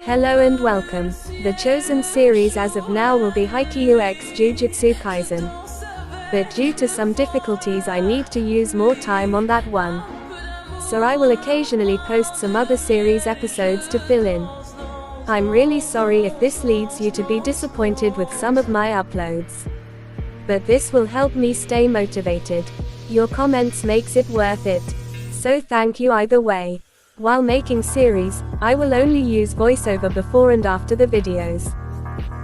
Hello and welcome. The chosen series as of now will be Haikyuu x Jujutsu Kaisen. But due to some difficulties I need to use more time on that one. So I will occasionally post some other series episodes to fill in. I'm really sorry if this leads you to be disappointed with some of my uploads. But this will help me stay motivated. Your comments makes it worth it. So thank you either way. While making series, I will only use voiceover before and after the videos.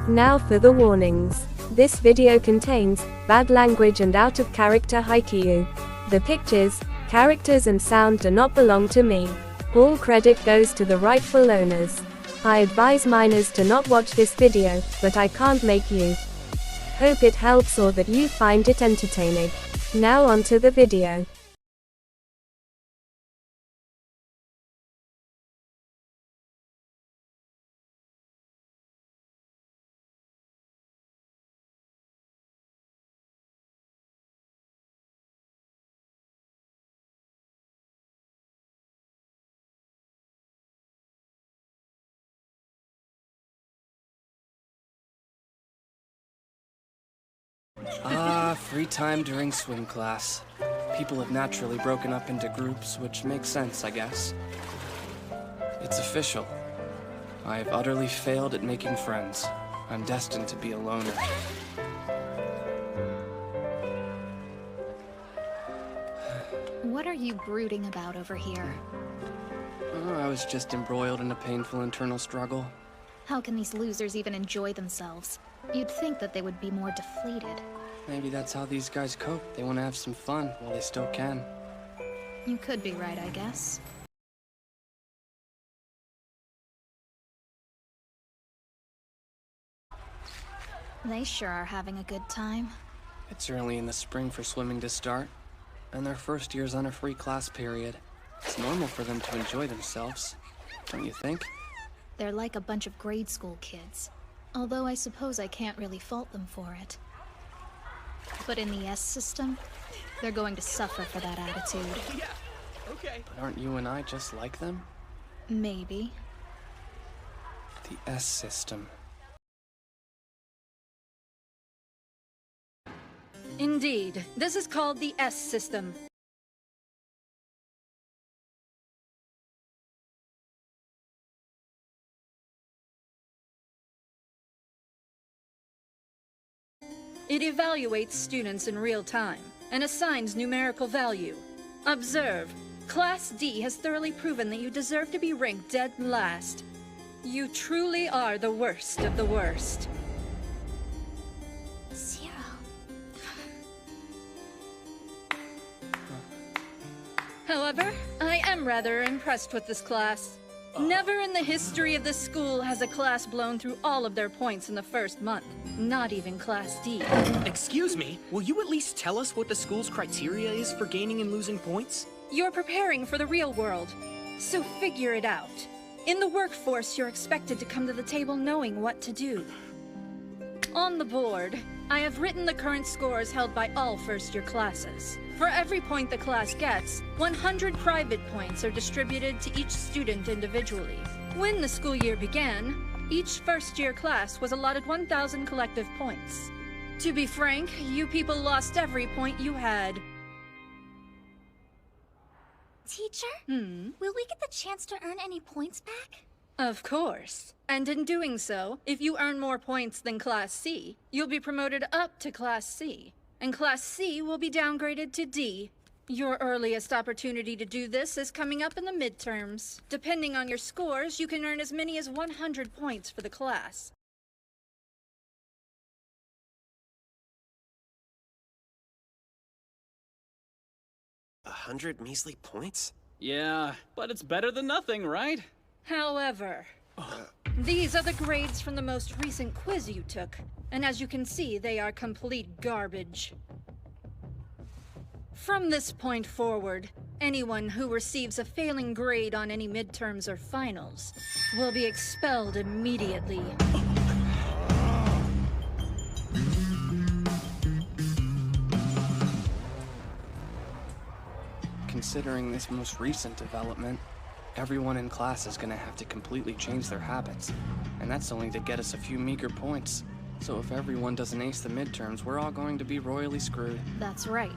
Now for the warnings. This video contains bad language and out of character Haikyuu. The pictures, characters and sound do not belong to me. All credit goes to the rightful owners. I advise minors to not watch this video, but I can't make you. Hope it helps or that you find it entertaining. Now on to the video. Free time during swim class. People have naturally broken up into groups, which makes sense, I guess. It's official. I have utterly failed at making friends. I'm destined to be a loner. What are you brooding about over here? I was just embroiled in a painful internal struggle. How can these losers even enjoy themselves? You'd think that they would be more deflated. Maybe that's how these guys cope. They want to have some fun while they still can. You could be right, I guess. They sure are having a good time. It's early in the spring for swimming to start, and their first year's on a free class period. It's normal for them to enjoy themselves, don't you think? They're like a bunch of grade school kids. Although I suppose I can't really fault them for it. But in the S system, they're going to suffer for that attitude. Yeah, okay. But aren't you and I just like them? Maybe. The S system. Indeed, this is called the S system. It evaluates students in real time and assigns numerical value. Observe, Class D has thoroughly proven that you deserve to be ranked dead last. You truly are the worst of the worst. Zero. However, I am rather impressed with this class. Never in the history of this school has a class blown through all of their points in the first month. Not even Class D. Excuse me, will you at least tell us what the school's criteria is for gaining and losing points? You're preparing for the real world, so figure it out. In the workforce, you're expected to come to the table knowing what to do. On the board, I have written the current scores held by all first-year classes. For every point the class gets, 100 private points are distributed to each student individually. When the school year began, each first-year class was allotted 1,000 collective points. To be frank, you people lost every point you had. Teacher? Will we get the chance to earn any points back? Of course. And in doing so, if you earn more points than Class C, you'll be promoted up to Class C. And Class C will be downgraded to D. Your earliest opportunity to do this is coming up in the midterms. Depending on your scores, you can earn as many as 100 points for the class. A 100 measly points? Yeah, but it's better than nothing, right? However, these are the grades from the most recent quiz you took. And as you can see, they are complete garbage. From this point forward, anyone who receives a failing grade on any midterms or finals will be expelled immediately. Considering this most recent development, Everyone in class is gonna have to completely change their habits, and that's only to get us a few meager points. So if everyone doesn't ace the midterms, we're all going to be royally screwed. That's right.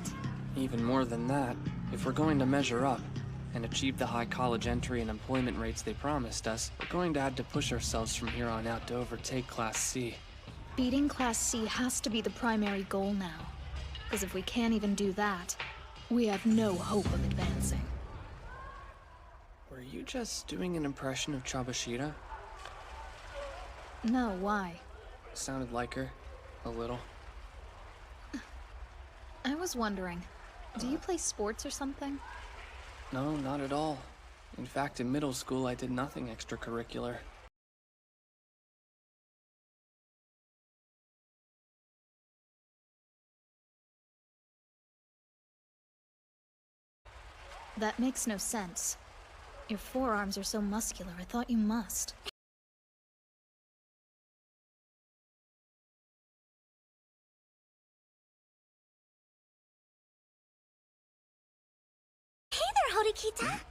Even more than that, if we're going to measure up and achieve the high college entry and employment rates they promised us, we're going to have to push ourselves from here on out to overtake Class C. Beating Class C has to be the primary goal now. Because if we can't even do that, we have no hope of advancing. Were you just doing an impression of Kushida? No, why? Sounded like her. A little. I was wondering, do you play sports or something? No, not at all. In fact, in middle school, I did nothing extracurricular. That makes no sense. Your forearms are so muscular, I thought you must. Hey there, Horikita!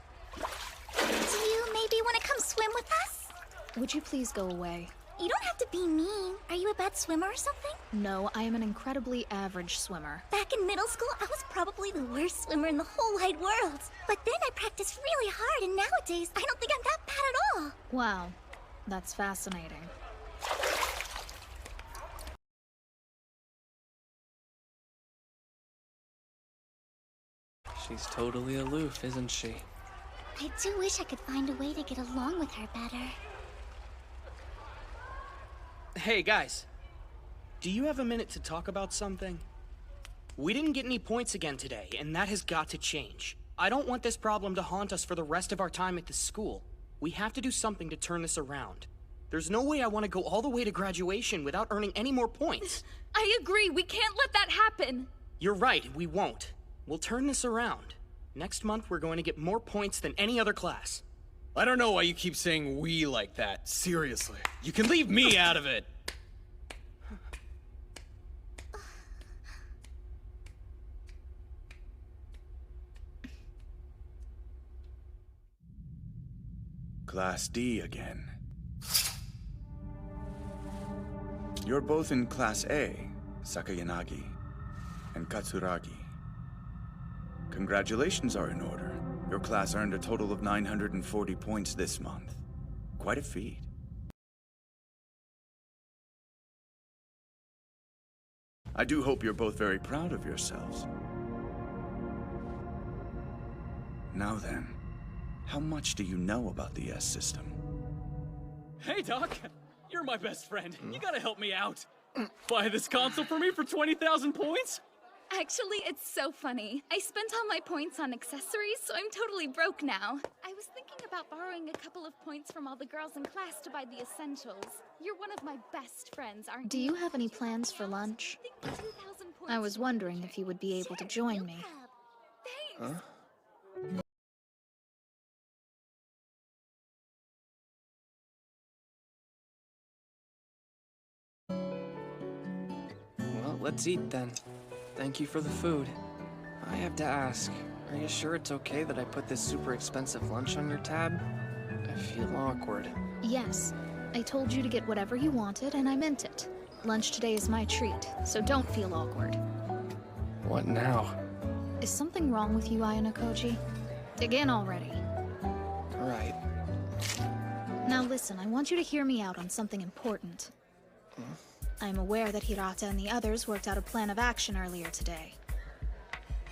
Do you maybe want to come swim with us? Would you please go away? You don't have to be mean. Are you a bad swimmer or something? No, I am an incredibly average swimmer. Back in middle school, I was probably the worst swimmer in the whole wide world. But then I practiced really hard, and nowadays, I don't think I'm that bad at all. Wow, that's fascinating. She's totally aloof, isn't she? I do wish I could find a way to get along with her better. Hey, guys. Do you have a minute to talk about something? We didn't get any points again today, and that has got to change. I don't want this problem to haunt us for the rest of our time at this school. We have to do something to turn this around. There's no way I want to go all the way to graduation without earning any more points. I agree, we can't let that happen! You're right, we won't. We'll turn this around. Next month, we're going to get more points than any other class. I don't know why you keep saying we like that. Seriously. You can leave me out of it. Class D again. You're both in Class A, Sakayanagi and Katsuragi. Congratulations are in order. Your class earned a total of 940 points this month. Quite a feat. I do hope you're both very proud of yourselves. Now then, how much do you know about the S system? Hey, Doc. You're my best friend. You gotta help me out. Buy this console for me for 20,000 points? Actually, it's so funny. I spent all my points on accessories, so I'm totally broke now. I was thinking about borrowing a couple of points from all the girls in class to buy the essentials. You're one of my best friends, aren't Do you have any plans for lunch? I was wondering if you would be able to join me. Thanks! Huh? Well, let's eat then. Thank you for the food. I have to ask, are you sure it's okay that I put this super expensive lunch on your tab? I feel awkward. Yes, I told you to get whatever you wanted, and I meant it. Lunch today is my treat, so don't feel awkward. What now? Is something wrong with you, Ayanokoji? Dig in already. Right. Now listen, I want you to hear me out on something important. I'm aware that Hirata and the others worked out a plan of action earlier today.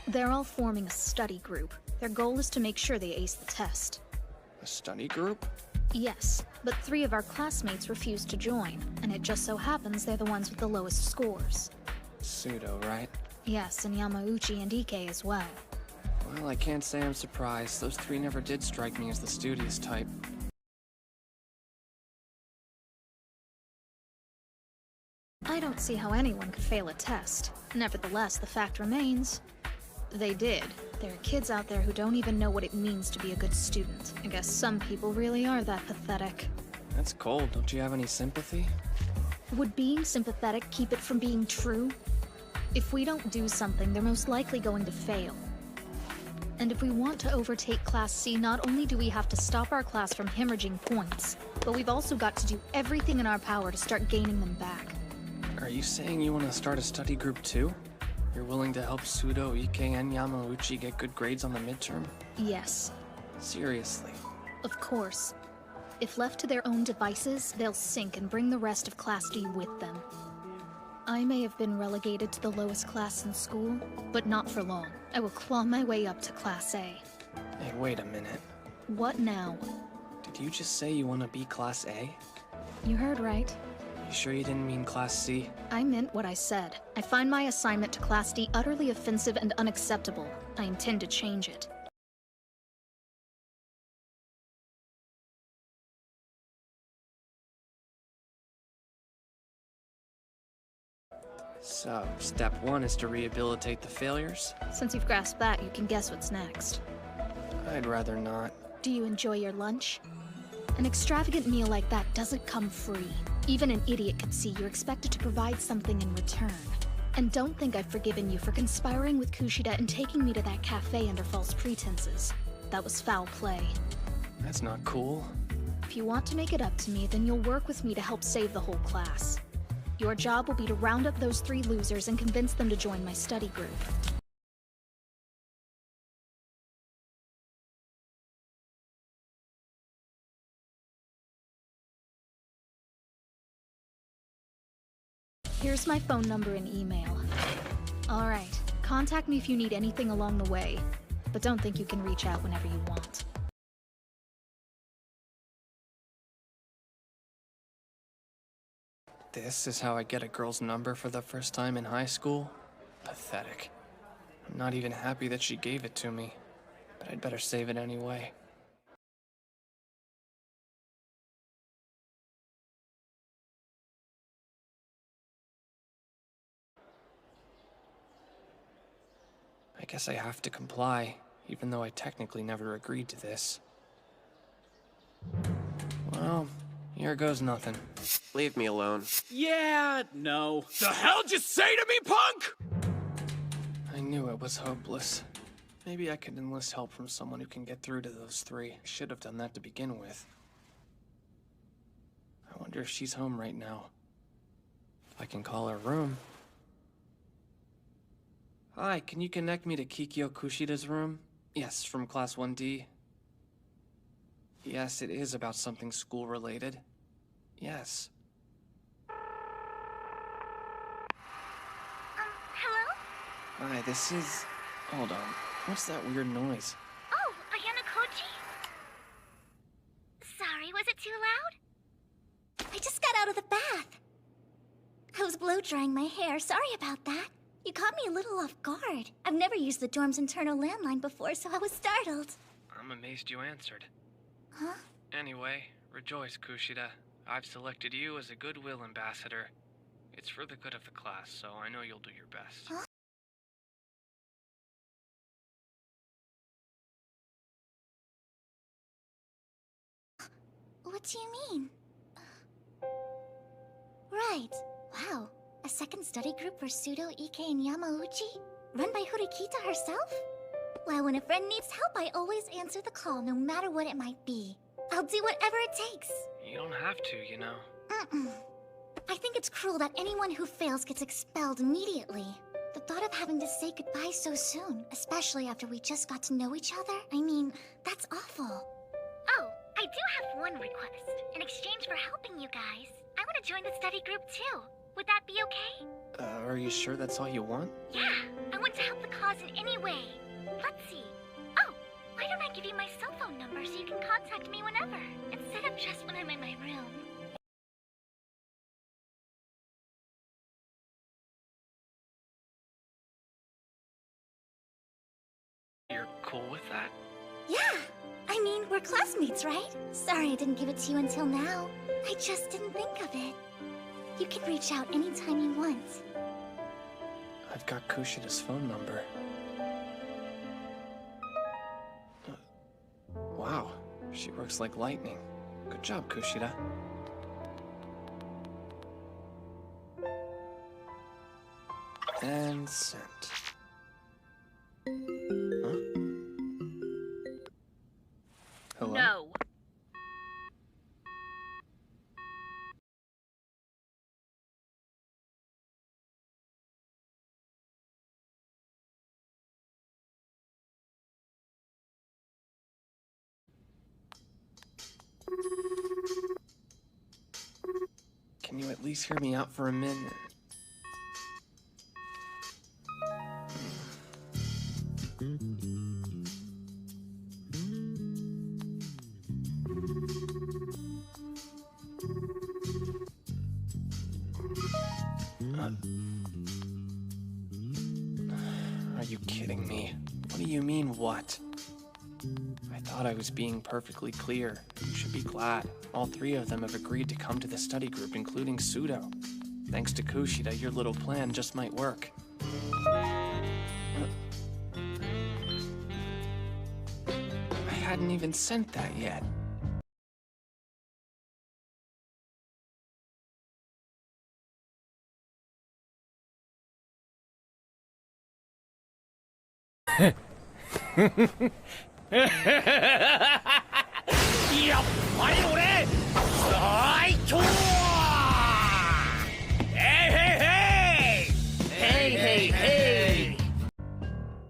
They're all forming a study group. Their goal is to make sure they ace the test. A study group? Yes, but 3 of our classmates refused to join, and it just so happens they're the ones with the lowest scores. Pseudo, right? Yes, and Yamauchi and Ike as well. Well, I can't say I'm surprised. Those 3 never did strike me as the studious type. I don't see how anyone could fail a test. Nevertheless, the fact remains, they did. There are kids out there who don't even know what it means to be a good student. I guess some people really are that pathetic. That's cold. Don't you have any sympathy? Would being sympathetic keep it from being true? If we don't do something, they're most likely going to fail. And if we want to overtake Class C, not only do we have to stop our class from hemorrhaging points, but we've also got to do everything in our power to start gaining them back. Are you saying you want to start a study group too? You're willing to help Sudo, Ike, and Yamauchi get good grades on the midterm? Yes. Seriously? Of course. If left to their own devices, they'll sink and bring the rest of Class D with them. I may have been relegated to the lowest class in school, but not for long. I will claw my way up to Class A. Hey, wait a minute. What now? Did you just say you want to be Class A? You heard right. You sure you didn't mean Class C? I meant what I said. I find my assignment to Class D utterly offensive and unacceptable. I intend to change it. So, step 1 is to rehabilitate the failures? Since you've grasped that, you can guess what's next. I'd rather not. Do you enjoy your lunch? An extravagant meal like that doesn't come free. Even an idiot could see you're expected to provide something in return. And don't think I've forgiven you for conspiring with Kushida and taking me to that cafe under false pretenses. That was foul play. That's not cool. If you want to make it up to me, then you'll work with me to help save the whole class. Your job will be to round up those 3 losers and convince them to join my study group. Here's my phone number and email. Alright, contact me if you need anything along the way, but don't think you can reach out whenever you want. This is how I get a girl's number for the first time in high school? Pathetic. I'm not even happy that she gave it to me, but I'd better save it anyway. I guess I have to comply, even though I technically never agreed to this. Well, here goes nothing. Leave me alone. Yeah, no. The hell did you say to me, punk? I knew it was hopeless. Maybe I could enlist help from someone who can get through to those 3. I should have done that to begin with. I wonder if she's home right now. If I can call her room. Hi, can you connect me to Kikyo Kushida's room? Yes, from Class 1D. Yes, it is about something school-related. Yes. Hello? Hi, this is... Hold on. What's that weird noise? Oh, Ayana Koji? Sorry, was it too loud? I just got out of the bath. I was blow-drying my hair. Sorry about that. You caught me a little off guard. I've never used the dorm's internal landline before, so I was startled. I'm amazed you answered. Huh? Anyway, rejoice, Kushida. I've selected you as a goodwill ambassador. It's for the good of the class, so I know you'll do your best. Huh? What do you mean? Right. Wow. A second study group for Sudo, Ike, and Yamauchi? Run by Horikita herself? Well, when a friend needs help, I always answer the call, no matter what it might be. I'll do whatever it takes. You don't have to, you know. I think it's cruel that anyone who fails gets expelled immediately. The thought of having to say goodbye so soon, especially after we just got to know each other, I mean, that's awful. Oh, I do have one request. In exchange for helping you guys, I want to join the study group too. Would that be okay? Are you sure that's all you want? Yeah, I want to help the cause in any way. Let's see. Oh, why don't I give you my cell phone number so you can contact me whenever, instead of just when I'm in my room. You're cool with that? Yeah, I mean, we're classmates, right? Sorry I didn't give it to you until now. I just didn't think of it. You can reach out anytime you want. I've got Kushida's phone number. Wow, she works like lightning. Good job, Kushida. And sent. Huh? Can you at least hear me out for a minute? Are you kidding me? What do you mean, what? I thought I was being perfectly clear. You should be glad. All three of them have agreed to come to the study group, including Pseudo. Thanks to Kushida, your little plan just might work. I hadn't even sent that yet.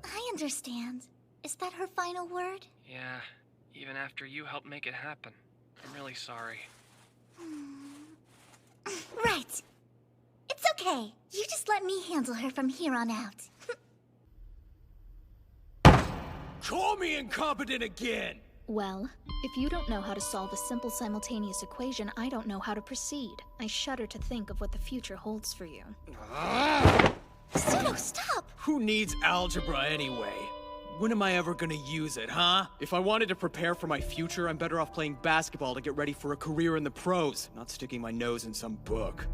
I understand. Is that her final word? Yeah, even after you helped make it happen. I'm really sorry. Right. It's okay. You just let me handle her from here on out. Call me incompetent again! Well, if you don't know how to solve a simple simultaneous equation, I don't know how to proceed. I shudder to think of what the future holds for you. Pseudo, stop! Who needs algebra anyway? When am I ever gonna use it, huh? If I wanted to prepare for my future, I'm better off playing basketball to get ready for a career in the pros, not sticking my nose in some book.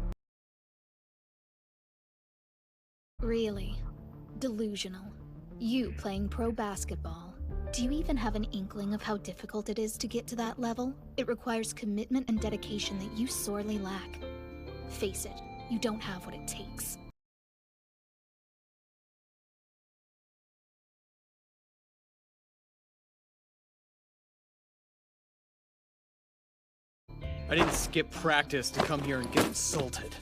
Really? Delusional. You playing pro basketball. Do you even have an inkling of how difficult it is to get to that level? It requires commitment and dedication that you sorely lack. Face it, you don't have what it takes. I didn't skip practice to come here and get insulted.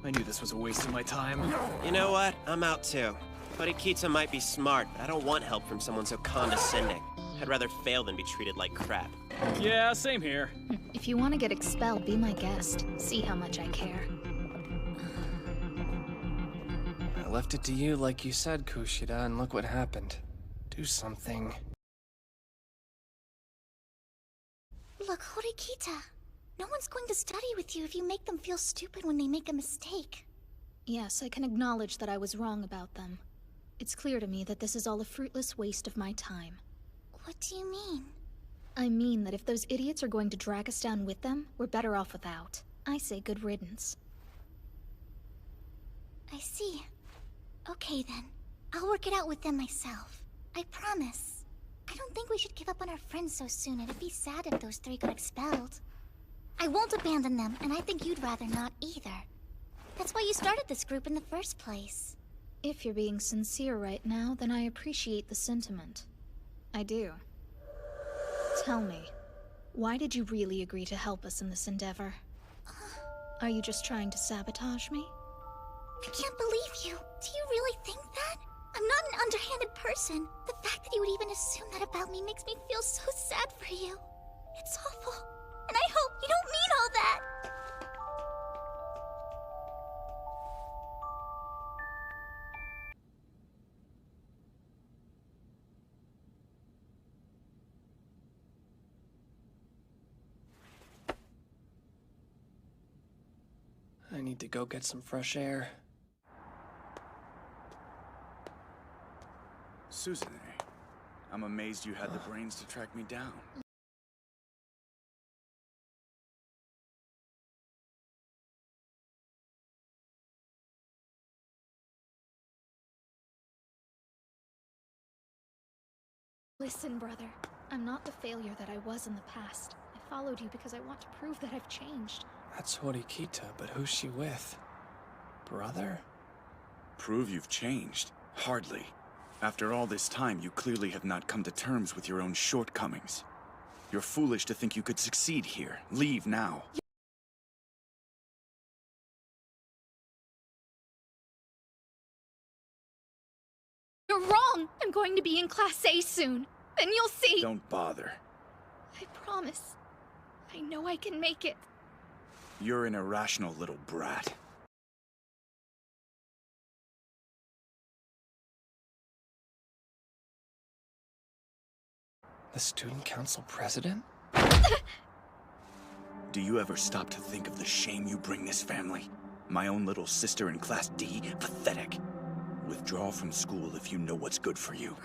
I knew this was a waste of my time. You know what? I'm out too. Horikita might be smart, but I don't want help from someone so condescending. I'd rather fail than be treated like crap. Yeah, same here. If you want to get expelled, be my guest. See how much I care. I left it to you like you said, Kushida, and look what happened. Do something. Look, Horikita. No one's going to study with you if you make them feel stupid when they make a mistake. Yes, I can acknowledge that I was wrong about them. It's clear to me that this is all a fruitless waste of my time. What do you mean? I mean that if those idiots are going to drag us down with them, we're better off without. I say good riddance. I see. Okay then. I'll work it out with them myself. I promise. I don't think we should give up on our friends so soon. It'd be sad if those three got expelled. I won't abandon them, and I think you'd rather not either. That's why you started this group in the first place. If you're being sincere right now, then I appreciate the sentiment. I do. Tell me, why did you really agree to help us in this endeavor? Are you just trying to sabotage me? I can't believe you. Do you really think that? I'm not an underhanded person. The fact that you would even assume that about me makes me feel so sad for you. It's awful. And I hope you don't mean all that! I need to go get some fresh air. Suzune, I'm amazed you had the brains to track me down. Listen, brother. I'm not the failure that I was in the past. I followed you because I want to prove that I've changed. That's Horikita, but who's she with? Brother? Prove you've changed? Hardly. After all this time, you clearly have not come to terms with your own shortcomings. You're foolish to think you could succeed here. Leave now. You're wrong! I'm going to be in Class A soon. Then you'll see! Don't bother. I promise. I know I can make it. You're an irrational little brat. The student council president? Do you ever stop to think of the shame you bring this family? My own little sister in Class D? Pathetic. Withdraw from school if you know what's good for you.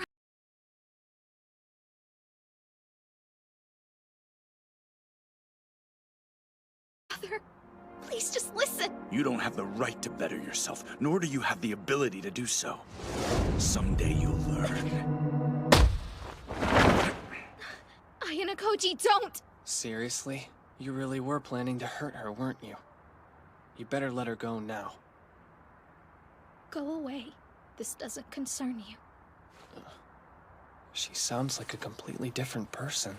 Brother, please just listen. You don't have the right to better yourself, nor do you have the ability to do so. Someday you'll learn. Ayana Koji, don't! Seriously? You really were planning to hurt her, weren't you? You better let her go now. Go away. This doesn't concern you. She sounds like a completely different person.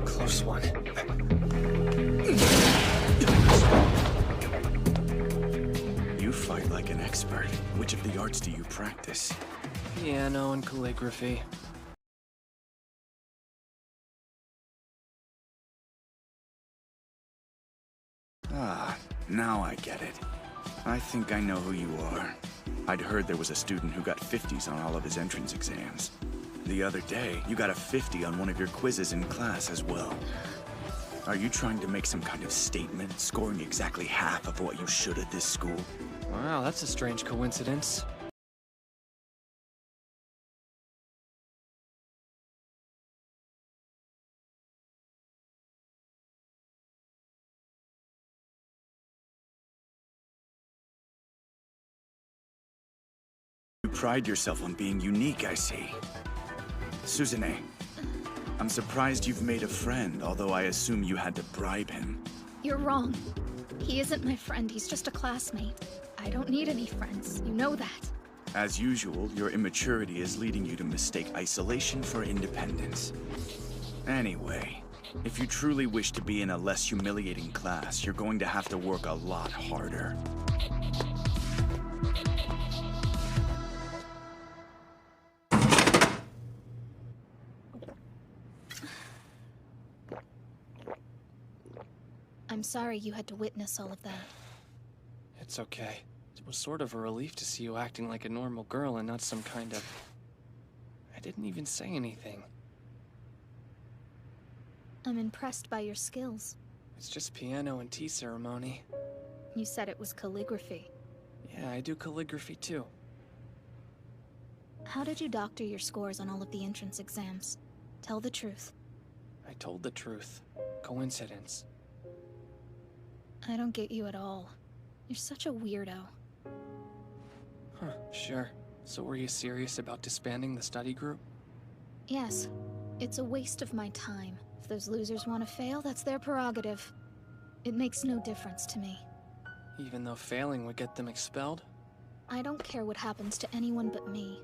Close one. You fight like an expert. Which of the arts do you practice? Piano and calligraphy. Ah, now I get it. I think I know who you are. I'd heard there was a student who got 50s on all of his entrance exams. The other day, you got a 50 on one of your quizzes in class as well. Are you trying to make some kind of statement, scoring exactly half of what you should at this school? Wow, that's a strange coincidence. You pride yourself on being unique, I see. Suzune, I'm surprised you've made a friend, although I assume you had to bribe him. You're wrong. He isn't my friend, he's just a classmate. I don't need any friends, you know that. As usual, your immaturity is leading you to mistake isolation for independence. Anyway, if you truly wish to be in a less humiliating class, you're going to have to work a lot harder. I'm sorry you had to witness all of that. It's okay. It was sort of a relief to see you acting like a normal girl and not some kind of... I didn't even say anything. I'm impressed by your skills. It's just piano and tea ceremony. You said it was calligraphy. Yeah, I do calligraphy too. How did you doctor your scores on all of the entrance exams? Tell the truth. I told the truth. Coincidence. I don't get you at all. You're such a weirdo. Huh, sure. So were you serious about disbanding the study group? Yes. It's a waste of my time. If those losers want to fail, that's their prerogative. It makes no difference to me. Even though failing would get them expelled? I don't care what happens to anyone but me.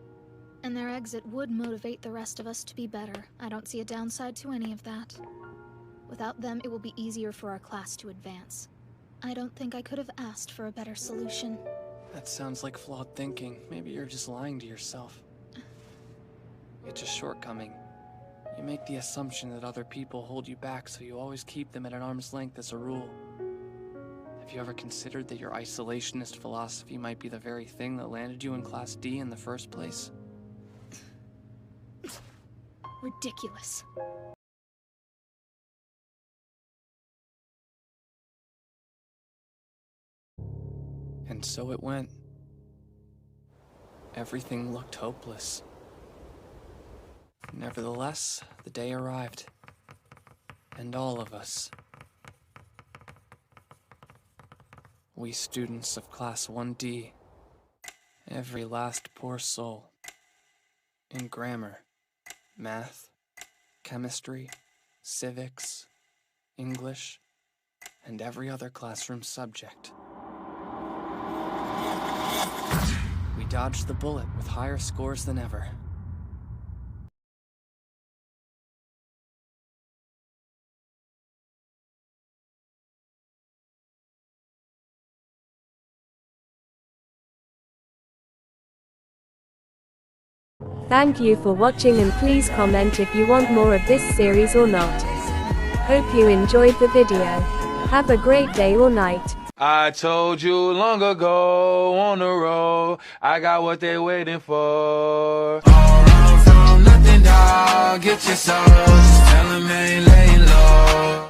And their exit would motivate the rest of us to be better. I don't see a downside to any of that. Without them, it will be easier for our class to advance. I don't think I could have asked for a better solution. That sounds like flawed thinking. Maybe you're just lying to yourself. It's a shortcoming. You make the assumption that other people hold you back, so you always keep them at an arm's length as a rule. Have you ever considered that your isolationist philosophy might be the very thing that landed you in Class D in the first place? Ridiculous. And so it went. Everything looked hopeless. Nevertheless, the day arrived. And all of us, we students of Class 1D, every last poor soul, in grammar, math, chemistry, civics, English, and every other classroom subject. We dodged the bullet with higher scores than ever. Thank you for watching, and please comment if you want more of this series or not. Hope you enjoyed the video. Have a great day or night. I told you long ago on the road, I got what they waiting for. All run from nothing, dog. Get your soul, just tell them ain't laying low.